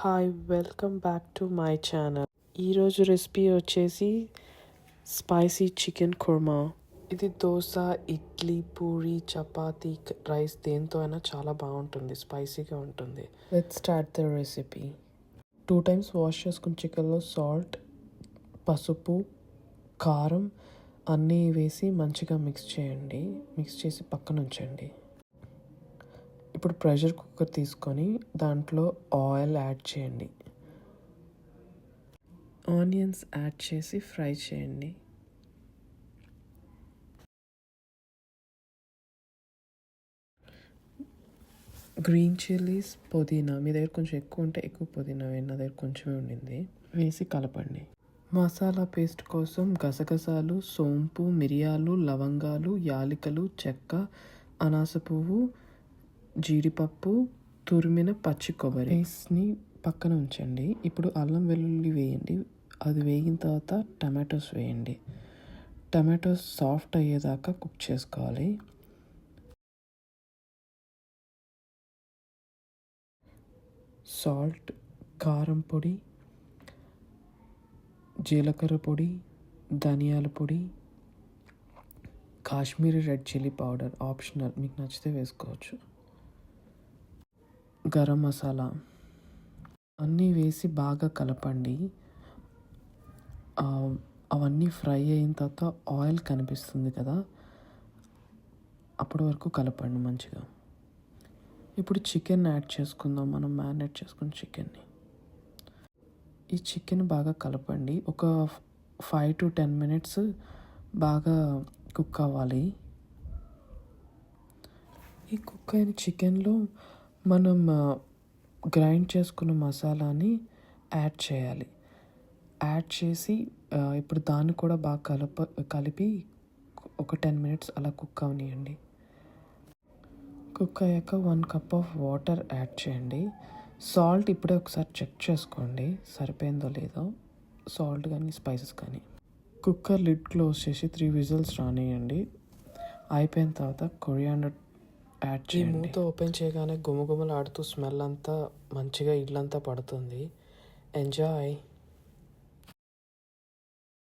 Hi welcome back to my channel. ఈరోజు recipe వచ్చేసి spicy chicken kurma. ఇది దోశ, ఇడ్లీ, పూరి, చపాతీ, రైస్ దేంతో అయినా చాలా బాగుంటుంది, స్పైసీగా ఉంటుంది. Let's start the recipe. 2 times wash చేసుకున్న చికెన్లో సాల్ట్, పసుపు, కారం అన్నీ వేసి మంచిగా మిక్స్ చేయండి. మిక్స్ చేసి పక్కన ఉంచండి. ఇప్పుడు ప్రెషర్ కుక్కర్ తీసుకొని దాంట్లో ఆయిల్ యాడ్ చేయండి. ఆనియన్స్ యాడ్ చేసి ఫ్రై చేయండి. గ్రీన్ చిల్లీస్, పుదీనా మీ దగ్గర కొంచెం ఎక్కువ ఉంటే ఎక్కువ పుదీనా వేయండి, నా దగ్గర కొంచెమే ఉండింది. వేసి కలపండి. మసాలా పేస్ట్ కోసం గసగసాలు, సోంపు, మిరియాలు, లవంగాలు, యాలకులు, చెక్క, అనాస పువ్వు, జీడిపప్పు, తురిమిన పచ్చి కొబ్బరి పేస్ట్ని పక్కన ఉంచండి. ఇప్పుడు అల్లం వెల్లుల్లి వేయండి. అది వేగిన తర్వాత టమాటోస్ వేయండి. టమాటోస్ సాఫ్ట్ అయ్యేదాకా కుక్ చేసుకోవాలి. సాల్ట్, కారం పొడి, జీలకర్ర పొడి, ధనియాల పొడి, Kashmiri red chilli powder optional, మీకు నచ్చితే వేసుకోవచ్చు, గరం మసాలా అన్నీ వేసి బాగా కలపండి. అవన్నీ ఫ్రై అయిన తర్వాత ఆయిల్ కనిపిస్తుంది కదా, అప్పటి వరకు కలపండి మంచిగా. ఇప్పుడు చికెన్ యాడ్ చేసుకుందాం. మనం మ్యారినేట్ చేసుకున్న చికెన్ని ఈ చికెన్ బాగా కలపండి. ఒక 5 to 10 minutes బాగా కుక్ అవ్వాలి. ఈ కుక్ అయిన చికెన్లో మనం గ్రైండ్ చేసుకున్న మసాలాని యాడ్ చేయాలి. యాడ్ చేసి ఇప్పుడు దాన్ని కూడా బాగా కలిపి ఒక 10 minutes అలా కుక్ అవనియండి. కుక్ అయ్యాక 1 cup of వాటర్ యాడ్ చేయండి. సాల్ట్ ఇప్పుడే ఒకసారి చెక్ చేసుకోండి సరిపోయిందో లేదో, సాల్ట్ కానీ స్పైసెస్ కానీ. కుక్కర్ లిడ్ క్లోజ్ చేసి 3 whistles రానియండి. అయిపోయిన తర్వాత కొరియాండర్ యాడ్ చేయండి. మూత ఓపెన్ చేయగానే గుమగుమలాడుతూ స్మెల్ అంతా మంచిగా ఇల్లంతా పడుతుంది. ఎంజాయ్.